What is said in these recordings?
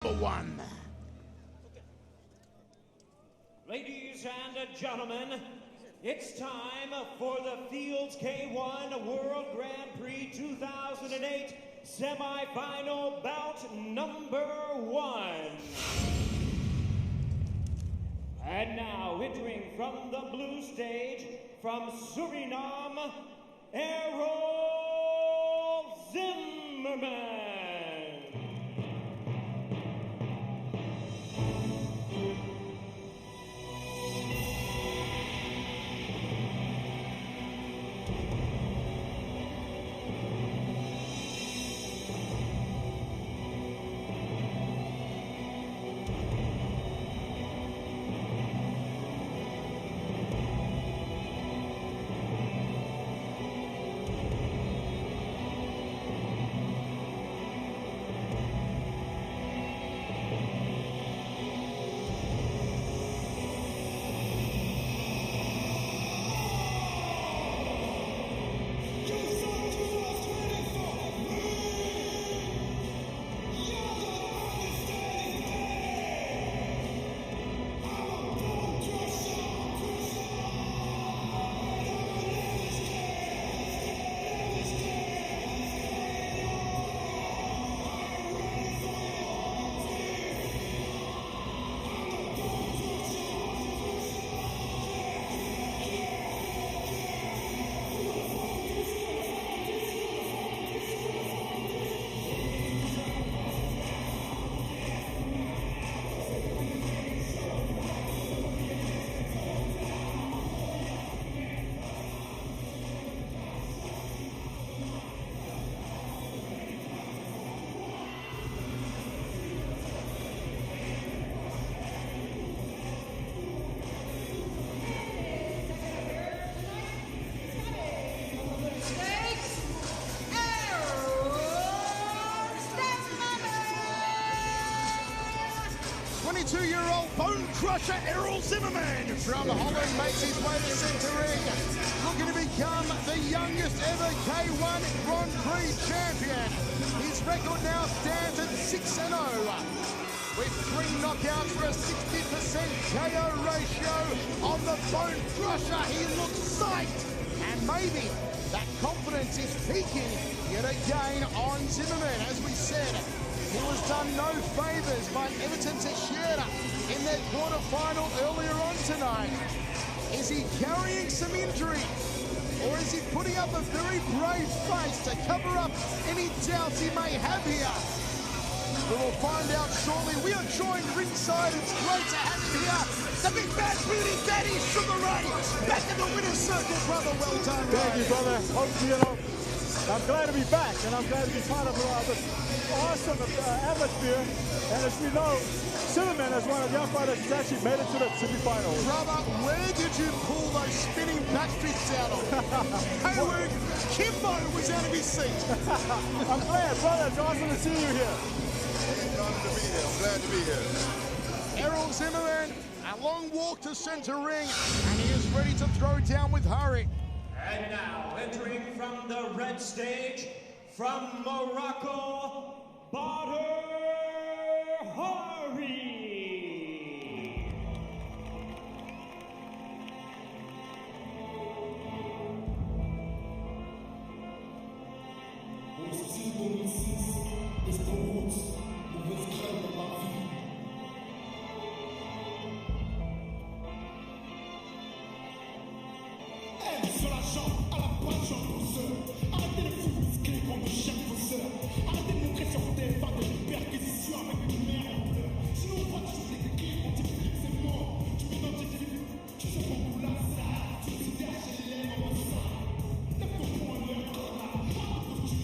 1. Ladies and gentlemen, it's time for the Fields K1 World Grand Prix 2008 semi-final bout number 1. And now entering from the blue stage from Suriname, Errol Zimmerman. Two-year-old bone crusher Errol Zimmerman from Holland makes his way to centre ring, looking to become the youngest ever K1 Grand Prix champion. His record now stands at 6-0, with 3 knockouts for a 60% KO ratio on the bone crusher. He looks psyched, and maybe that confidence is peaking yet again on Zimmerman. As we said, he was done no favours by Everton Teixeira in their quarterfinal earlier on tonight. Is he carrying some injury, or is he putting up a very brave face to cover up any doubts he may have here? We will find out shortly. We are joined ringside. It's great to have him here. The big bad beauty daddy, Sugar Ray, back in the winner's circle, brother. Well done, Thank you, brother. I'm glad to be back, and I'm glad to be part of this awesome atmosphere. And as we know, Zimmerman, as one of the young fighters, has actually made it to the semifinals. Brother, where did you pull those spinning back fists out of? Hey, Kimbo was out of his seat. I'm glad, brother. It's awesome to see you here. It's an honor to be here. I'm glad to be here. Errol Zimmerman, a long walk to centre ring, and he is ready to throw down with Hari. And now, entering from the red stage, from Morocco, Badr Hari. Sur la jambe, à la passion pousseur. Arrêtez de vous risquer comme de chaque pousseur. Arrêtez de montrer sur des phares de perquisition avec une mère en pleurs. Sinon, pas de choses écrites, on dit c'est mort. Tu m'identifies, tu sais pas où là ça. Tu me dis chez les lèvres en ça. Lève ton poing, lève ton là.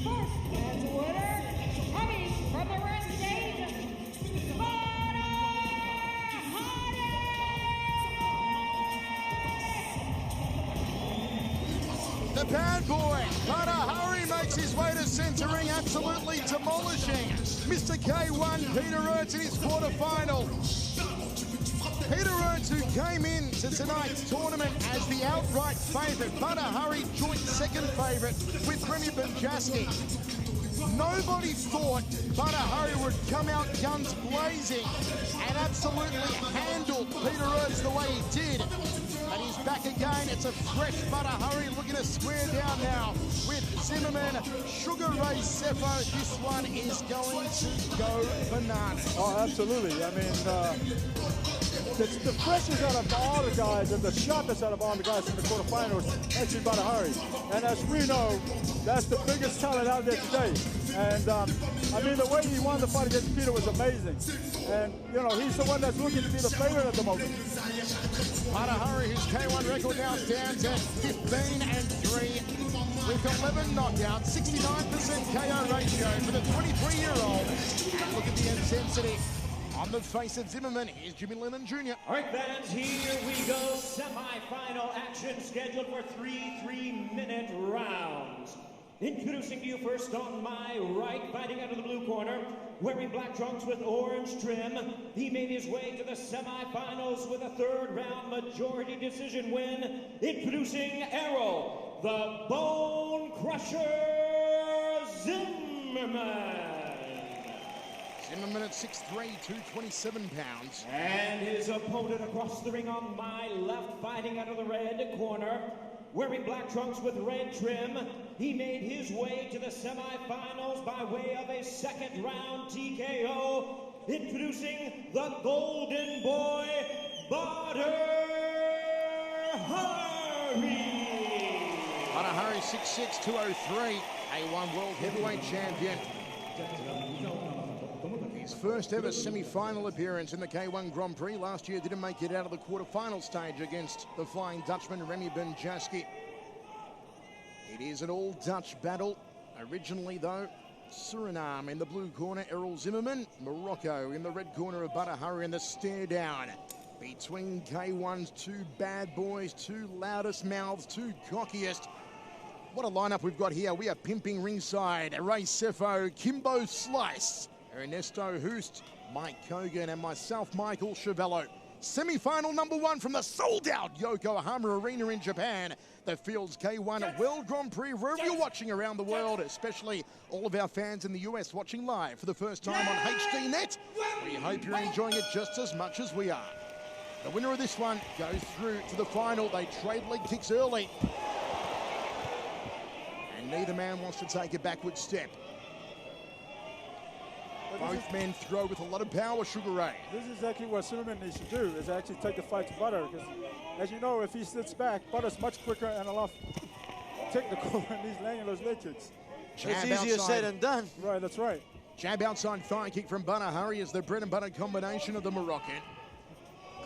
First, as a winner, coming from the red stage, Badr Hari. The bad boy, Badr Hari, makes his way to centre ring, absolutely demolishing Mr. K1, Peter Ertz, in his quarterfinal. Peter Ertz, who came into tonight's tournament as the outright favourite. Badr Hari, joint second favourite with Remy Benjaski. Nobody thought Badr Hari would come out guns blazing and absolutely handle Peter Rhodes the way he did. But he's back again. It's a fresh Badr Hari looking to square down now with Zimmerman. Sugar Ray Sefo. This one is going to go bananas. Oh, absolutely. I mean, it's the freshest out of all the guys and the sharpest out of all the guys in the quarterfinals, actually Badr Hari. And as we know, that's the biggest talent out there today. And I mean, the way he won the fight against Peter was amazing. And, you know, he's the one that's looking to be the favorite at the moment. Badr Hari, his K1 record now stands at 15-3 with 11 knockouts, 69% KO ratio for the 23-year-old. And look at the intensity on the face of Zimmerman. Here's Jimmy Lennon Jr. All right, fans, here we go. Semi-final action scheduled for 3 3-minute rounds. Introducing to you first on my right, fighting out of the blue corner, wearing black trunks with orange trim. He made his way to the semifinals with a third-round majority decision win. Introducing Errol, the Bone Crusher Zimmerman. Zimmerman at 6'3", 227 pounds. And his opponent across the ring on my left, fighting out of the red corner, wearing black trunks with red trim. He made his way to the semifinals by way of a second-round TKO. Introducing the Golden Boy, Badr Hari. Badr Hari, 6'6", 203, A1 World Heavyweight Champion. His first ever semi-final appearance in the K1 Grand Prix. Last year didn't make it out of the quarter-final stage against the Flying Dutchman, Remy Benjaski. It is an all-Dutch battle. Originally, though, Suriname in the blue corner, Errol Zimmerman. Morocco in the red corner of Badr Hari, and the stare down between K1's two bad boys, two loudest mouths, two cockiest. What a lineup we've got here. We are pimping ringside. Ray Sefo, Kimbo Slice, Ernesto Hoost, Mike Kogan, and myself, Michael Chiavello. Semi-final number one from the sold-out Yokohama Arena in Japan. The Fields K1 World Grand Prix, wherever you're watching around the world, especially all of our fans in the US watching live for the first time on HDNet. We hope you're enjoying it just as much as we are. The winner of this one goes through to the final. They trade leg kicks early, and neither man wants to take a backward step. Both men throw with a lot of power, Sugar Ray. This is exactly what Zimmerman needs to do, is actually take the fight to Badr. Because, as you know, if he sits back, Badr's much quicker and a lot technical when he's landing those leg kicks. It's easier said than done. Right, that's right. Jab outside thigh kick from Badr Hari is the bread and butter combination of the Moroccan.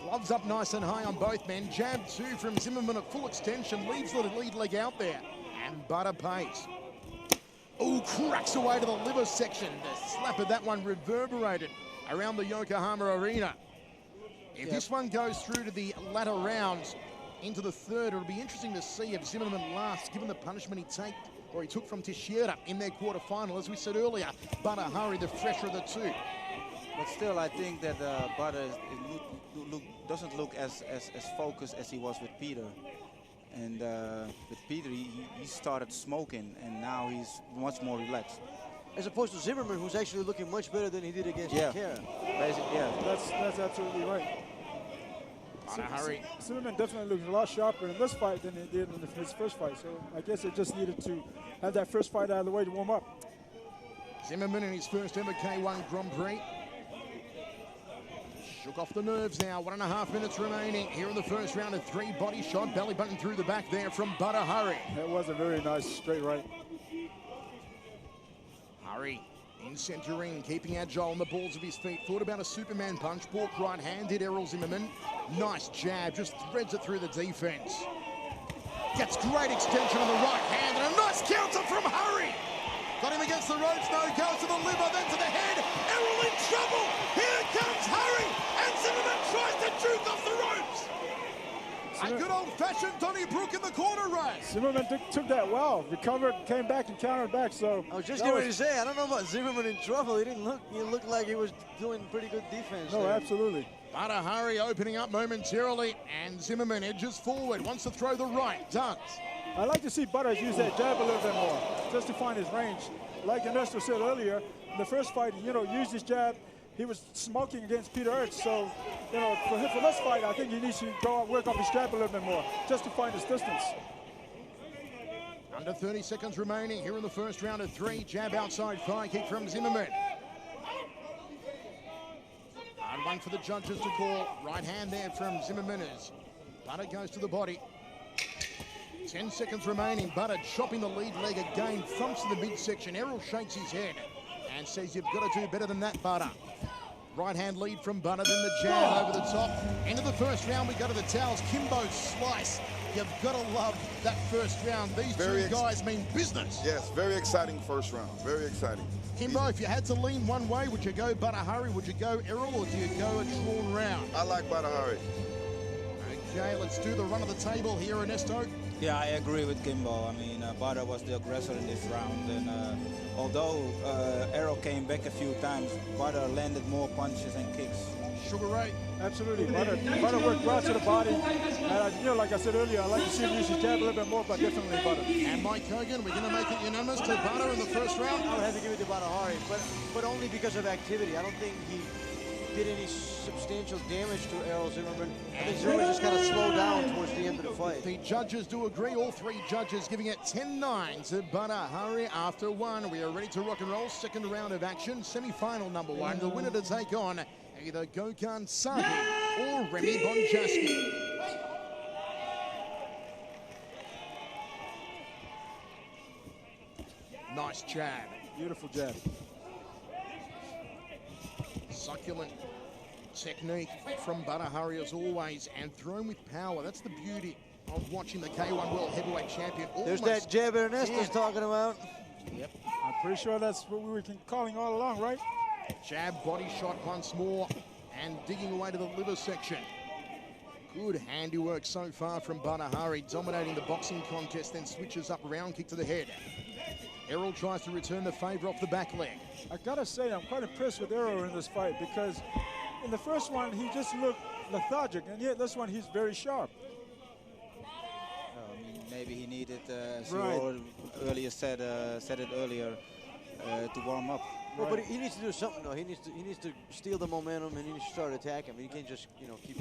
Gloves up nice and high on both men. Jab two from Zimmerman at full extension, leaves the lead leg out there. And Badr pays. Oh, cracks away to the liver section. The slap of that one reverberated around the Yokohama Arena. If this one goes through to the latter rounds into the third, it'll be interesting to see if Zimmerman lasts, given the punishment he took from Teixeira in their quarterfinal. As we said earlier, Badr Hari, the fresher of the two. But still, I think that Badr doesn't look as focused as he was with Peter. And with Peter, he started smoking, and now he's much more relaxed. As opposed to Zimmerman, who's actually looking much better than he did against Teixeira. That's absolutely right. Badr Hari. Zimmerman definitely looks a lot sharper in this fight than he did in his first fight. So I guess it just needed to have that first fight out of the way to warm up. Zimmerman in his first ever K1 Grand Prix. Shook off the nerves now. 1.5 minutes remaining here in the first round. A three body shot, belly button through the back there from Badr Hari. That was a very nice straight right. Hari in center ring, keeping agile on the balls of his feet. Thought about a Superman punch. Walk right hand, hit Errol Zimmerman. Nice jab, just threads it through the defense. Gets great extension on the right hand, and a nice counter from Hari. Got him against the ropes, no, goes to the liver, then to the head. Errol in trouble. Here comes Hari, and Zimmerman tries to juke off the ropes. A good old-fashioned Donnybrook in the corner, Ray. Zimmerman took that well, recovered, came back and countered back. So I was just getting ready to say, I don't know about Zimmerman in trouble. He looked like he was doing pretty good defense. No, there. Absolutely. Badr Hari opening up momentarily, and Zimmerman edges forward, wants to throw the right, does. I like to see Badr use that jab a little bit more, just to find his range. like Ernesto said earlier, in the first fight, you know, used his jab. He was smoking against Peter Ertz, so, you know, for this fight, I think he needs to go out, work off his jab a little bit more, just to find his distance. Under 30 seconds remaining here in the first round of 3. Jab outside, thigh kick from Zimmerman. Hard one for the judges to call. Right hand there from Zimmerman as Badr goes to the body. 10 seconds remaining. Badr chopping the lead leg again, thumps to the midsection. Errol shakes his head and says, you've got to do better than that, Badr. Right hand lead from Badr, then the jab over the top. End of the first round, we go to the towels. Kimbo slice. You've got to love that first round. These two guys mean business. Yes, very exciting first round. Very exciting. Kimbo, if you had to lean one way, would you go Badr Hari? Would you go Errol, or do you go a drawn round? I like Badr Hari. Okay, let's do the run of the table here, Ernesto. Yeah, I agree with Kimbo. I mean, Badr was the aggressor in this round, and although Errol came back a few times, Badr landed more punches and kicks. Sugar Ray. Absolutely. Badr worked well to the body. And, you know, like I said earlier, I like to see him use his jab a little bit more, but definitely Badr. And Mike Hogan, we're going to make it unanimous to Badr in the first round. I would have to give it to Badr Hari, but only because of activity. I don't think he did any substantial damage to Errol Zimmerman. I think Zimmerman just kind of slowed down towards the end of the fight. The judges do agree, all 3 judges giving it 10-9 to Badr Hari after 1. We are ready to rock and roll. Second round of action, semi-final number 1. The winner to take on either Gokhan Sahi or Remy Bonjaski. Nice jab. Beautiful jab. Succulent technique from Badr Hari as always, and thrown with power. That's the beauty of watching the K1 World Heavyweight Champion. There's that jab Ernesto's talking about. Yep. I'm pretty sure that's what we were calling all along, right? Jab, body shot once more, and digging away to the liver section. Good handiwork so far from Badr Hari, dominating the boxing contest, then switches up, round kick to the head. Errol tries to return the favour off the back leg. I gotta say, I'm quite impressed with Errol in this fight, because in the first one, he just looked lethargic, and yet this one, he's very sharp. Maybe he needed, as you earlier said it earlier, to warm up. Well, but he needs to do something though. He needs to steal the momentum, and he needs to start attacking. He can't just, you know, keep.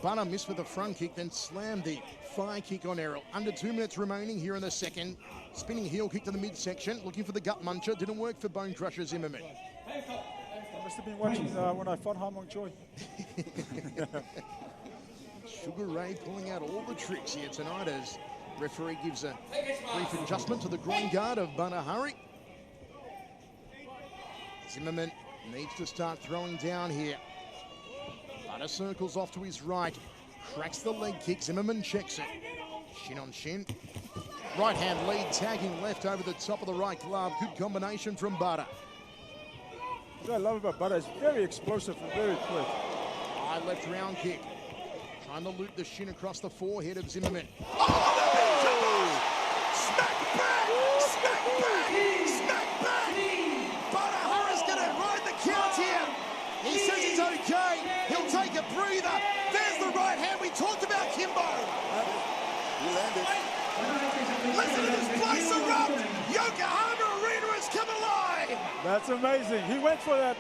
Badr missed with the front kick, then slammed the thigh kick on Errol. Under 2 minutes remaining here in the second. Spinning heel kick to the midsection, looking for the gut muncher. Didn't work for Bone Crusher Zimmerman. I must have been watching when I fought Hamon Choi. Sugar Ray pulling out all the tricks here tonight as referee gives a brief adjustment to the groin guard of Badr Hari. Zimmerman needs to start throwing down here. Badr circles off to his right, cracks the leg kick. Zimmerman checks it. Shin on shin. Right hand lead, tagging left over the top of the right glove. Good combination from Badr. What I love about Badr is very explosive and very quick. High left round kick. Trying to loop the shin across the forehead of Zimmerman. Oh, smack back! Smack back! Smack back! Badr Hari's going to ride the count here. He says he's okay. He'll take a breather. There's the right hand we talked about, Kimbo. He landed. Listen to this place erupt. Yokohama Arena has come alive. That's amazing. He went for that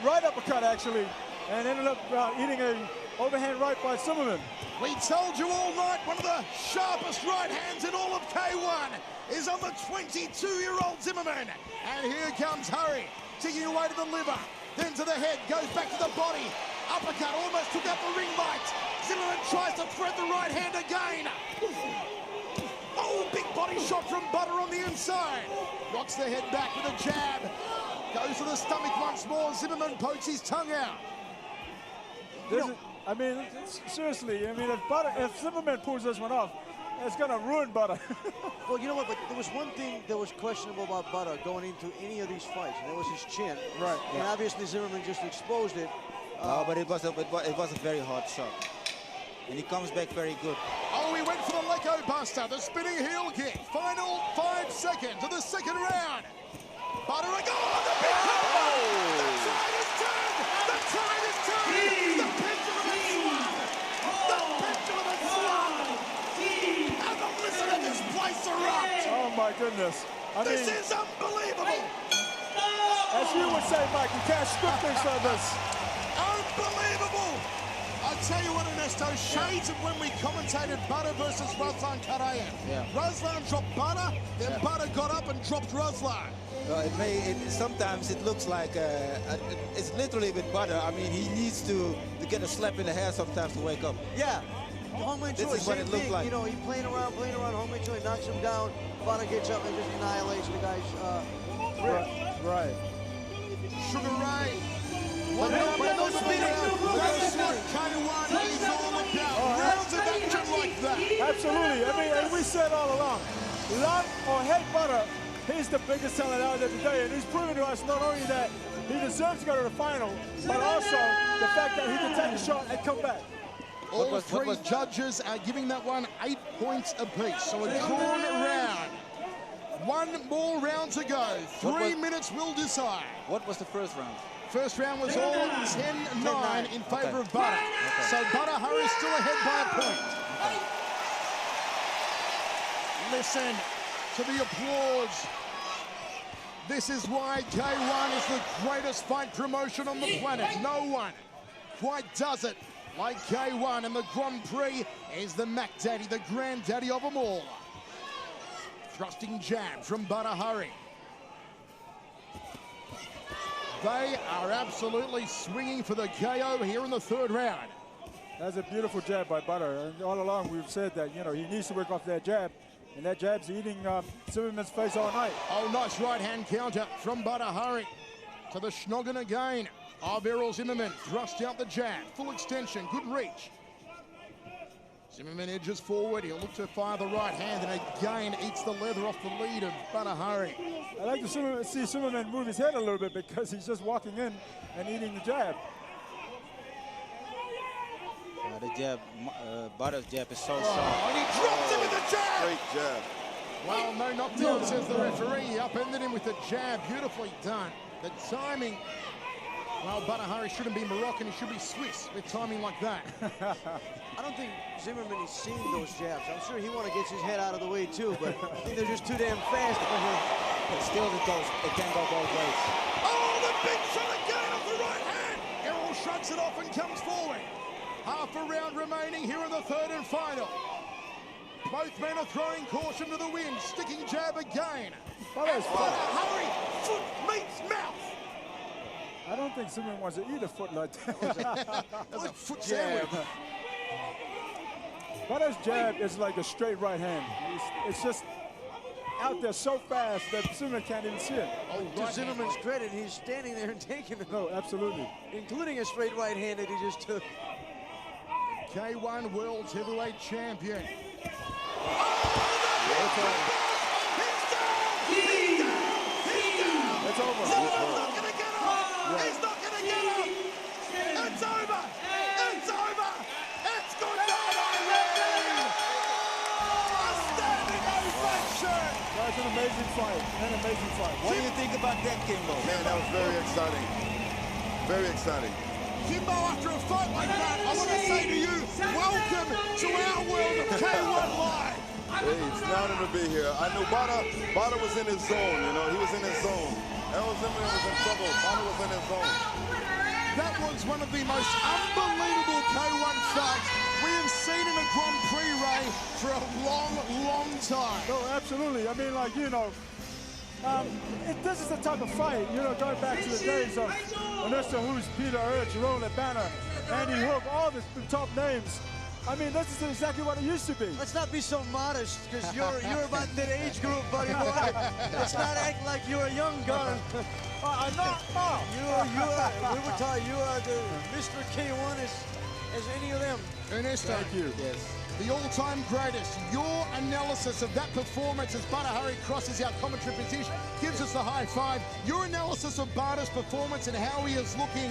right uppercut, actually, and ended up eating a overhand right by Zimmerman. We told you all night, one of the sharpest right hands in all of K1 is on the 22-year-old Zimmerman. And here comes Hari, digging away to the liver, then to the head, goes back to the body. Uppercut, almost took out the ring light. Zimmerman tries to thread the right hand again. Oh, big body shot from Badr on the inside. Rocks the head back with a jab. Goes to the stomach once more. Zimmerman pokes his tongue out. I mean, seriously, I mean, if Zimmerman pulls this one off, it's going to ruin Badr. Well, you know what, but there was one thing that was questionable about Badr going into any of these fights, and that was his chin. Right. And obviously Zimmerman just exposed it. No, but it was a very hard shot. And he comes back very good. Oh, he went for the Leko Buster, the spinning heel kick. Final 5 seconds of the second round. Badr, oh, the big combo! The tide is turned! The tide is turned! The pendulum has swung! The pendulum has swung! And the listen to this place erupt! Oh, my goodness. I This mean, is unbelievable. as you would say, Mike, you can't script things like this. Unbelievable. I tell you what, Ernesto, shades of when we commentated Badr versus Ruslan Karayev. Yeah. Ruslan dropped Badr, then Badr got up and dropped Ruslan. Well, sometimes it looks like it's literally with Badr. I mean, he needs to get a slap in the head sometimes to wake up. Yeah. This is what it looked like. You know, he playing around. Homemade Choi knocks him down. Badr gets up and just annihilates the guy's ribs. Right. Sugar Ray. But no spinning. That's what K1 is all about. Rounds of action like that. Absolutely. I mean, and we said all along, love or hate Badr, he's the biggest talent out there today, and he's proven to us not only that he deserves to go to the final, but also the fact that he can take a shot and come back. All three judges are giving that one 8 points apiece, so a drawn round. One more round to go. 3 minutes will decide. What was the first round? First round was all 10-9 in favor of Badr. So Badr Hari is still ahead by a point. Listen to the applause. This is why K1 is the greatest fight promotion on the planet. No one quite does it like K1, and the Grand Prix is the Mac Daddy, the granddaddy of them all. Thrusting jab from Badr Hari. They are absolutely swinging for the KO here in the third round. That's a beautiful jab by Badr. And all along we've said that, you know, he needs to work off that jab. And that jab's eating Zimmerman's face all night. Oh, nice right-hand counter from Badr Hari to the schnoggin again of Errol Zimmerman. Thrust out the jab, full extension, good reach. Zimmerman edges forward, he'll look to fire the right hand and again eats the leather off the lead of Badr Hari. I like to see Zimmerman move his head a little bit because he's just walking in and eating the jab. The jab, Badr's jab is so Oh, sharp. and he drops him with the jab! Great jab. Well, no knockdown, says the referee. He upended him with the jab. Beautifully done. The timing. Well, Badr Hari shouldn't be Moroccan. He should be Swiss with timing like that. I don't think Zimmerman has seen those jabs. I'm sure he wants to get his head out of the way too, but I think they're just too damn fast for him. But still, it can go both ways. Oh, the big shot again off the right hand. Errol shrugs it off and comes forward. Half a round remaining here in the third and final. Both men are throwing caution to the wind. Sticking jab again. Badr Hari, foot meets mouth. I don't think Zimmerman wants to eat a foot like that. That's a foot sandwich. Badr's jab is like a straight right hand. It's just out there so fast that Zimmerman can't even see it. Oh, to Zimmerman's credit, he's standing there and taking it. No, absolutely. Including a straight right hand that he just took. K1 World Heavyweight Champion. It's over. He's not going to get up. He's not going to get up. It's over. It's over. It's good night, Irene. A standing ovation. That's an amazing fight. An amazing fight. What do you think about that, Kimbo? Man, that was very exciting. Very exciting. Kimbo, after a fight like that, I want to say to you, welcome to our world of K1 Live. Hey, it's an honor to be here. I knew Badr was in his zone, you know, he was in his zone. Errol Zimmerman was in trouble. Badr was in his zone. That was one of the most unbelievable K1 fights we have seen in a Grand Prix, Ray, for a long, long time. No, absolutely. I mean, like, you know, this is the type of fight, you know, going back to the days of Ernesto Hoost, Peter Urch, Roland Banner, Andy Hook, all the top names. I mean, this is exactly what it used to be. Let's not be so modest, because you're about that age group, buddy boy. Let's not act like you're a young gun. I'm not. We were taught you are the Mr. K1 as any of them. Ernesto, Thank you. Yes. the all-time greatest. Your analysis of that performance as Badr Hari crosses our commentary position gives us the high five. Your analysis of Badr's performance and how he is looking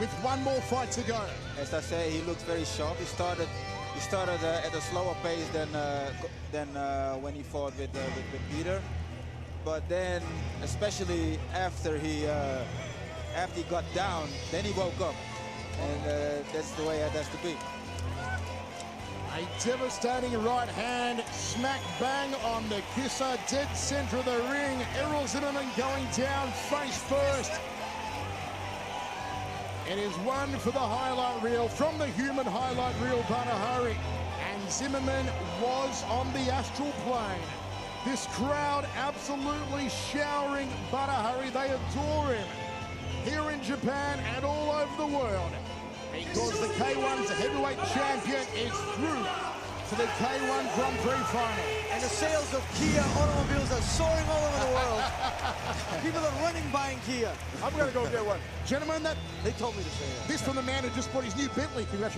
with one more fight to go. As I say, he looks very sharp. He started at a slower pace than when he fought with Peter. But then, especially after he got down, then he woke up, and that's the way it has to be. A devastating right hand, smack bang on the kisser, dead center of the ring. Errol Zimmerman going down face first. It is one for the highlight reel from the human highlight reel, Badr Hari. And Zimmerman was on the astral plane. This crowd absolutely showering Badr Hari. They adore him here in Japan and all over the world, because the K1's heavyweight champion is through to the K1 Grand Prix final. And the sales of Kia automobiles are soaring all over the world. People are running buying Kia. I'm going to go get one. Gentlemen, They told me to say that. this from the man who just bought his new Bentley. Congratulations.